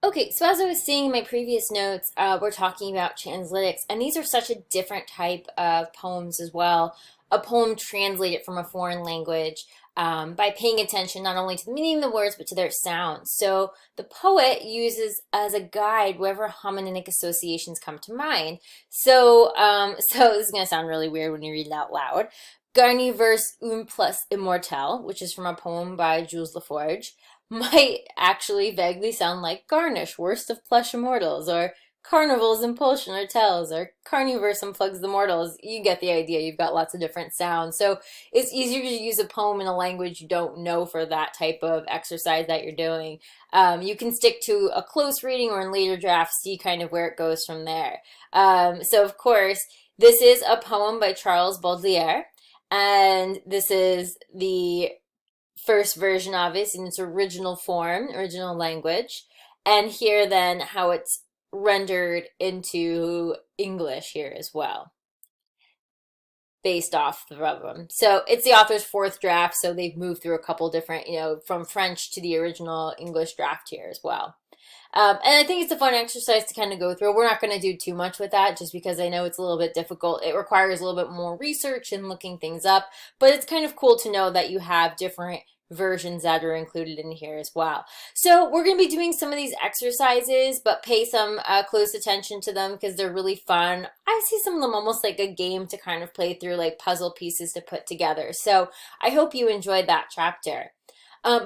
Okay, so as I was saying in my previous notes, we're talking about translytics, and these are such a different type of poems as well. A poem translated from a foreign language by paying attention not only to the meaning of the words, but to their sounds. So the poet uses as a guide wherever homonymic associations come to mind. So this is going to sound really weird when you read it out loud. Garniverse un plus immortel, which is from a poem by Jules Laforge, might actually vaguely sound like Garnish, worst of plush immortals, or Carnival's impulsion or tells, or Carniverse unplugs the mortals. You get the idea. You've got lots of different sounds. So it's easier to use a poem in a language you don't know for that type of exercise that you're doing. You can stick to a close reading or in later drafts, see kind of where it goes from there. So, of course, this is a poem by Charles Baudelaire, and this is the first version of it in its original form, original language, and here then how it's rendered into English here as well, based off the them. So it's the author's fourth draft, so they've moved through a couple different, from French to the original English draft here as well. And I think it's a fun exercise to kind of go through. We're not going to do too much with that just because I know it's a little bit difficult. It requires a little bit more research and looking things up, but it's kind of cool to know that you have different versions that are included in here as well. So we're going to be doing some of these exercises, but pay some close attention to them because they're really fun. I see some of them almost like a game to kind of play through, like puzzle pieces to put together. So I hope you enjoyed that chapter.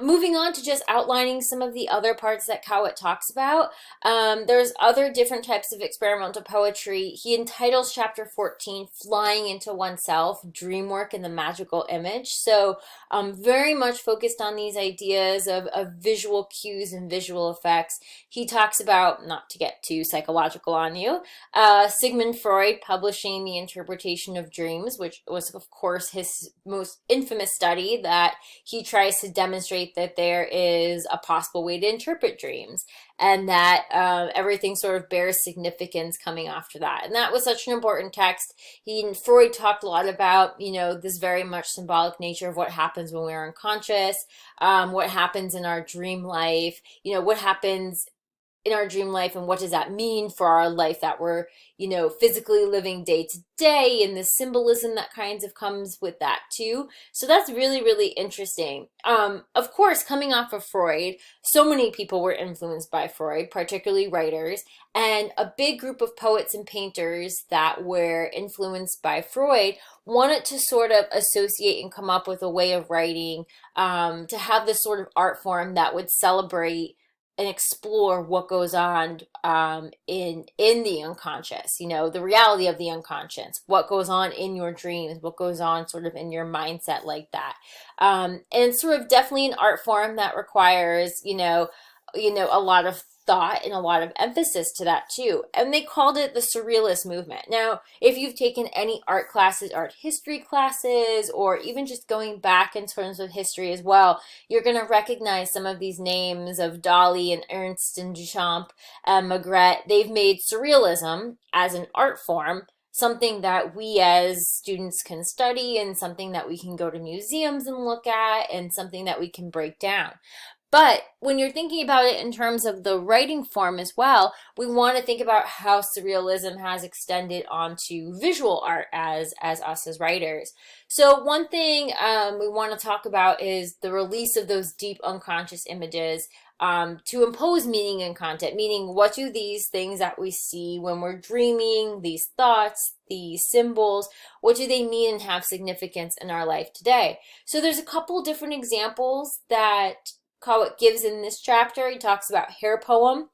Moving on to just outlining some of the other parts that Cowett talks about, there's other different types of experimental poetry. He entitles chapter 14, Flying into Oneself, Dream Work and the Magical Image. So very much focused on these ideas of visual cues and visual effects. He talks about, not to get too psychological on you, Sigmund Freud publishing The Interpretation of Dreams, which was, of course, his most infamous study that he tries to demonstrate that there is a possible way to interpret dreams and that everything sort of bears significance coming after that. And that was such an important text. Freud talked a lot about, this very much symbolic nature of what happens when we're unconscious, what happens in our dream life, what happens in our dream life and what does that mean for our life that we're physically living day to day, and the symbolism that kinds of comes with that too. So that's really, really interesting. Of course, coming off of Freud, so many people were influenced by Freud, particularly writers, and a big group of poets and painters that were influenced by Freud wanted to sort of associate and come up with a way of writing, to have this sort of art form that would celebrate and explore what goes on in the unconscious, the reality of the unconscious, what goes on in your dreams, what goes on sort of in your mindset like that. And sort of definitely an art form that requires, a lot of thought and a lot of emphasis to that too. And they called it the Surrealist movement. Now, if you've taken any art classes, art history classes, or even just going back in terms of history as well, you're going to recognize some of these names of Dali and Ernst and Duchamp and Magritte. They've made Surrealism as an art form something that we as students can study and something that we can go to museums and look at and something that we can break down. But when you're thinking about it in terms of the writing form as well, we want to think about how surrealism has extended onto visual art as us as writers. So one thing we want to talk about is the release of those deep unconscious images to impose meaning and content, meaning what do these things that we see when we're dreaming, these thoughts, these symbols, what do they mean and have significance in our life today? So there's a couple different examples that Cowett gives in this chapter. He talks about hair poem,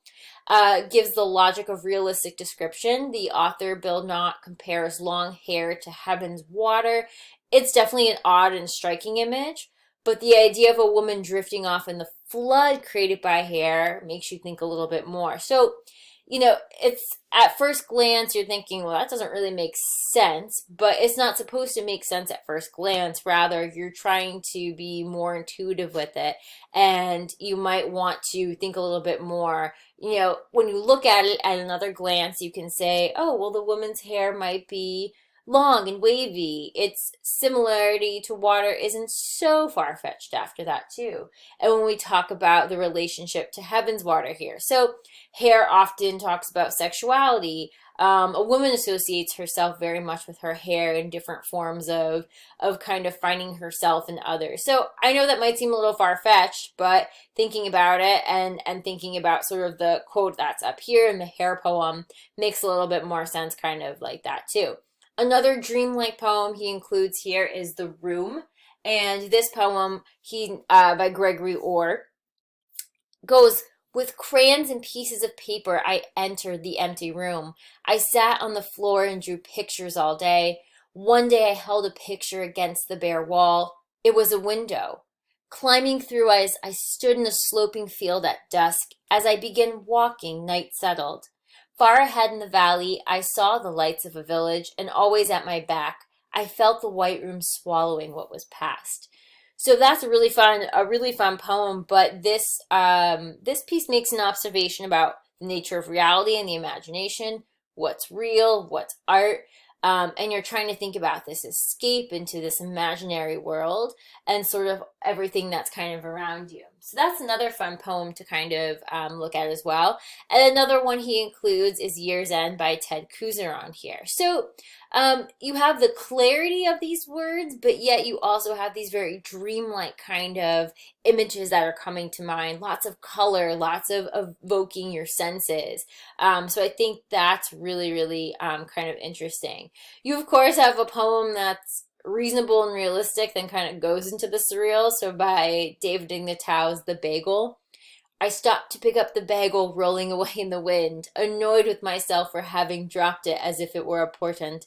gives the logic of realistic description. The author, Bill Knott, compares long hair to heaven's water. It's definitely an odd and striking image, but the idea of a woman drifting off in the flood created by hair makes you think a little bit more. So, it's at first glance, you're thinking, well, that doesn't really make sense, but it's not supposed to make sense at first glance. Rather, you're trying to be more intuitive with it, and you might want to think a little bit more. When you look at it at another glance, you can say, oh, well, the woman's hair might be long and wavy. Its similarity to water isn't so far-fetched after that too. And when we talk about the relationship to heaven's water here. So hair often talks about sexuality. A woman associates herself very much with her hair in different forms of kind of finding herself in others. So I know that might seem a little far-fetched, but thinking about it and thinking about sort of the quote that's up here in the hair poem makes a little bit more sense kind of like that too. Another dreamlike poem he includes here is The Room. And this poem by Gregory Orr goes, with crayons and pieces of paper, I entered the empty room. I sat on the floor and drew pictures all day. One day I held a picture against the bare wall. It was a window. Climbing through as I stood in a sloping field at dusk, as I began walking, night settled. Far ahead in the valley, I saw the lights of a village, and always at my back, I felt the white room swallowing what was past. So that's a really fun poem. But this piece makes an observation about the nature of reality and the imagination, what's real, what's art, and you're trying to think about this escape into this imaginary world and sort of everything that's kind of around you. So that's another fun poem to kind of look at as well. And another one he includes is Year's End by Ted Couzeron here. So you have the clarity of these words, but yet you also have these very dreamlike kind of images that are coming to mind. Lots of color, lots of evoking your senses. So I think that's really, really kind of interesting. You, of course, have a poem that's reasonable and realistic, then kind of goes into the surreal. So by David Ignatow's The Bagel. I stopped to pick up the bagel rolling away in the wind, annoyed with myself for having dropped it as if it were a portent.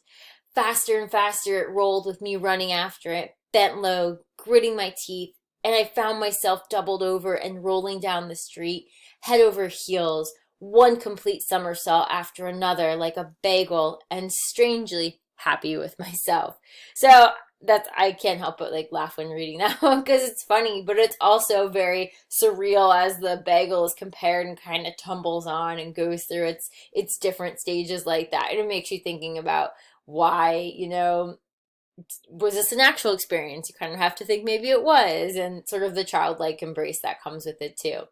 Faster and faster it rolled with me running after it, bent low, gritting my teeth, and I found myself doubled over and rolling down the street, head over heels, one complete somersault after another like a bagel, and strangely happy with myself. So that's I can't help but like laugh when reading that one because it's funny, but it's also very surreal as the bagel is compared and kind of tumbles on and goes through its different stages like that. And it makes you thinking about why, was this an actual experience? You kind of have to think maybe it was, and sort of the childlike embrace that comes with it too.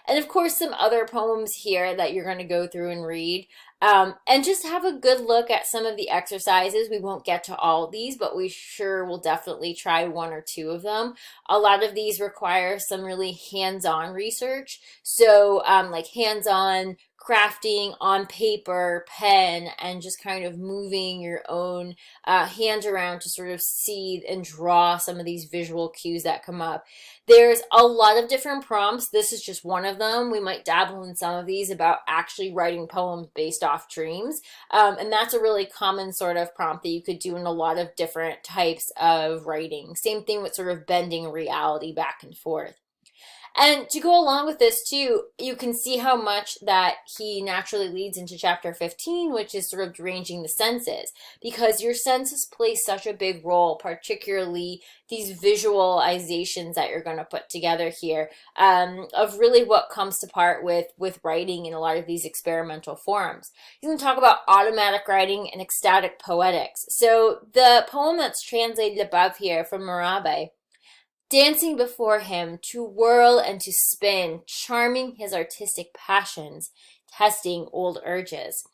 And of course, some other poems here that you're going to go through and read. And just have a good look at some of the exercises. We won't get to all of these, but we sure will definitely try one or two of them. A lot of these require some really hands-on research. So like hands-on crafting on paper, pen, and just kind of moving your own hand around to sort of see and draw some of these visual cues that come up. There's a lot of different prompts. This is just one of them. We might dabble in some of these about actually writing poems based off dreams. And that's a really common sort of prompt that you could do in a lot of different types of writing. Same thing with sort of bending reality back and forth. And to go along with this too, you can see how much that he naturally leads into chapter 15, which is sort of deranging the senses, because your senses play such a big role, particularly these visualizations that you're going to put together here, of really what comes to part with writing in a lot of these experimental forms. He's going to talk about automatic writing and ecstatic poetics. So the poem that's translated above here from Marabe, dancing before him, to whirl and to spin, charming his artistic passions, testing old urges.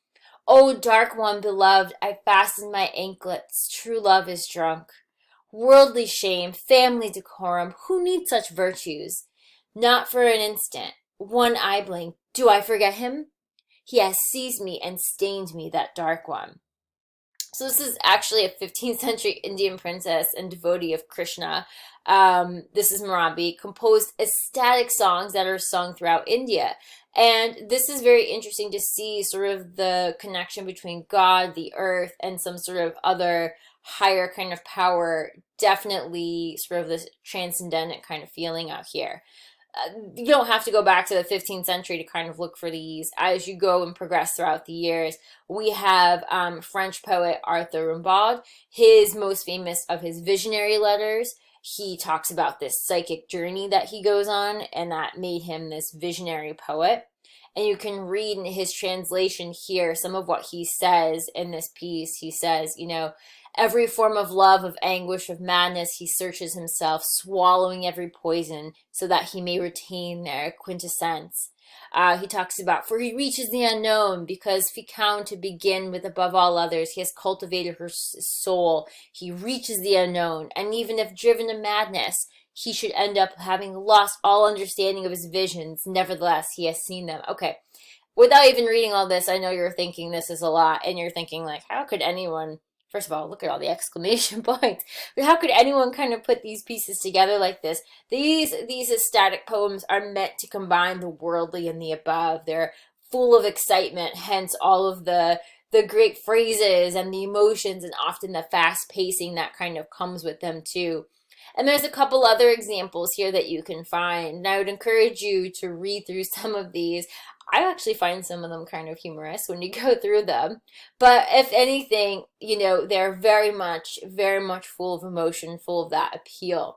O dark one beloved, I fasten my anklets, true love is drunk. Worldly shame, family decorum, who needs such virtues? Not for an instant, one eye blink, do I forget him? He has seized me and stained me, that dark one. So this is actually a 15th century Indian princess and devotee of Krishna. This is Marabi, composed ecstatic songs that are sung throughout India. And this is very interesting to see sort of the connection between God, the earth, and some sort of other higher kind of power. Definitely sort of this transcendent kind of feeling out here. You don't have to go back to the 15th century to kind of look for these. As you go and progress throughout the years, we have French poet Arthur Rimbaud. His most famous of his visionary letters, he talks about this psychic journey that he goes on, and that made him this visionary poet. And you can read in his translation here some of what he says in this piece. He says, every form of love, of anguish, of madness, he searches himself, swallowing every poison so that he may retain their quintessence. He talks about, for he reaches the unknown, because Ficun, to begin with above all others, he has cultivated her soul. He reaches the unknown, and even if driven to madness, he should end up having lost all understanding of his visions. Nevertheless, he has seen them. Okay, without even reading all this, I know you're thinking this is a lot, and you're thinking, like, how could anyone, first of all, look at all the exclamation points, but how could anyone kind of put these pieces together like this? These ecstatic poems are meant to combine the worldly and the above. They're full of excitement, hence all of the great phrases and the emotions, and often the fast pacing that kind of comes with them too. And there's a couple other examples here that you can find. And I would encourage you to read through some of these. I actually find some of them kind of humorous when you go through them. But if anything, they're very much full of emotion, full of that appeal.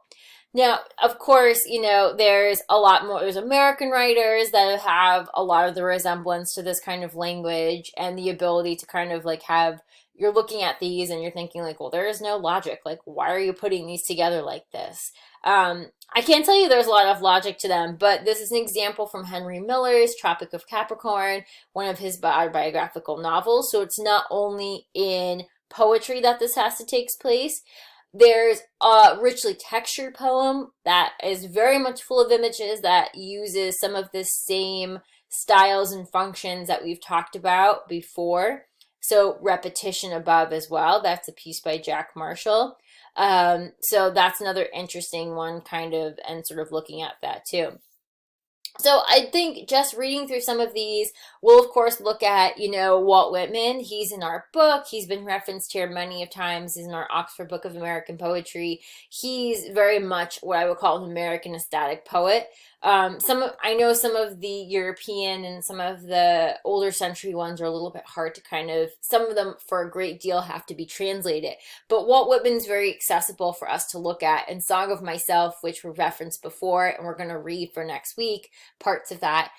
Now, of course, there's a lot more. There's American writers that have a lot of the resemblance to this kind of language and the ability to kind of like have, you're looking at these and you're thinking like, well, there is no logic. Like, why are you putting these together like this? I can't tell you there's a lot of logic to them, but this is an example from Henry Miller's Tropic of Capricorn, one of his biographical novels. So it's not only in poetry that this has to take place. There's a richly textured poem that is very much full of images that uses some of the same styles and functions that we've talked about before. So repetition above as well. That's a piece by Jack Marshall. So that's another interesting one kind of, and sort of looking at that too. So I think just reading through some of these, we'll of course look at, Walt Whitman. He's in our book. He's been referenced here many of times. He's in our Oxford Book of American Poetry. He's very much what I would call an American ecstatic poet. I know some of the European and some of the older century ones are a little bit hard to kind of, some of them for a great deal have to be translated. But Walt Whitman's very accessible for us to look at. And Song of Myself, which we referenced before, and we're going to read for next week, parts of that,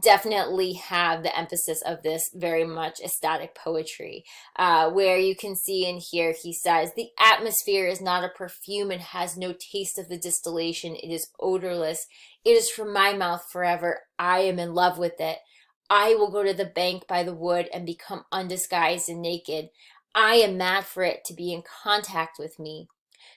definitely have the emphasis of this very much ecstatic poetry, where you can see in here, he says, the atmosphere is not a perfume and has no taste of the distillation. It is odorless. It is from my mouth forever. I am in love with it. I will go to the bank by the wood and become undisguised and naked. I am mad for it to be in contact with me.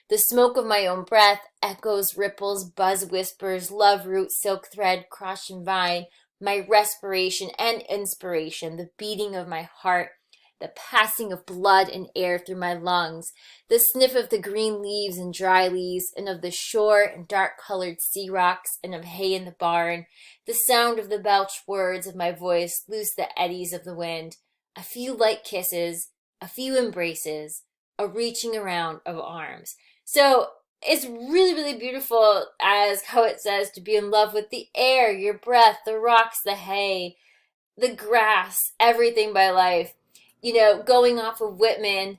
The smoke of my own breath, echoes, ripples, buzz, whispers, love root, silk thread, crush and vine, my respiration and inspiration, the beating of my heart, the passing of blood and air through my lungs, the sniff of the green leaves and dry leaves, and of the shore and dark-colored sea rocks, and of hay in the barn, the sound of the belched words of my voice loose the eddies of the wind, a few light kisses, a few embraces, a reaching around of arms. So it's really, really beautiful, as how it says, to be in love with the air, your breath, the rocks, the hay, the grass, everything by life. Going off of Whitman,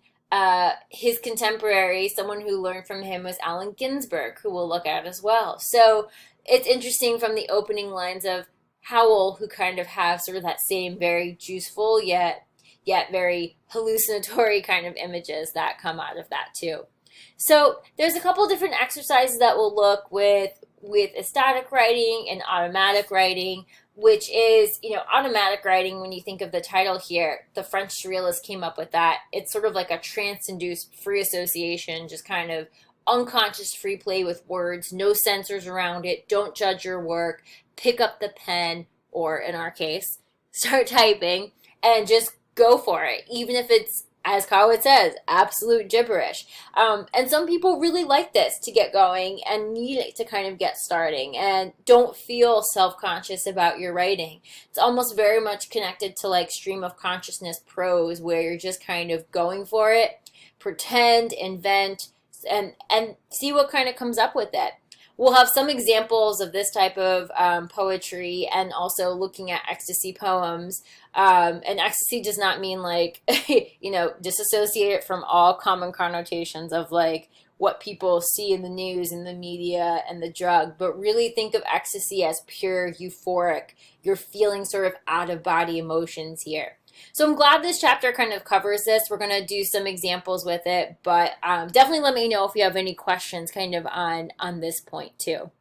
his contemporary, someone who learned from him, was Allen Ginsberg, who we'll look at as well. So it's interesting from the opening lines of Howell, who kind of have sort of that same very juiceful yet very hallucinatory kind of images that come out of that too. So there's a couple different exercises that we'll look with ecstatic writing and automatic writing, which is, automatic writing, when you think of the title here, the French surrealists came up with that. It's sort of like a trance-induced free association, just kind of unconscious free play with words, no censors around it, don't judge your work, pick up the pen, or in our case, start typing, and just go for it, even if it's, as Kawit says, absolute gibberish. And some people really like this to get going and need it to kind of get starting and don't feel self-conscious about your writing. It's almost very much connected to like stream of consciousness prose, where you're just kind of going for it, pretend, invent, and see what kind of comes up with it. We'll have some examples of this type of poetry, and also looking at ecstasy poems. And ecstasy does not mean like, disassociate it from all common connotations of like what people see in the news and the media and the drug, but really think of ecstasy as pure euphoric. You're feeling sort of out of body emotions here. So I'm glad this chapter kind of covers this. We're going to do some examples with it, but definitely let me know if you have any questions kind of on this point too.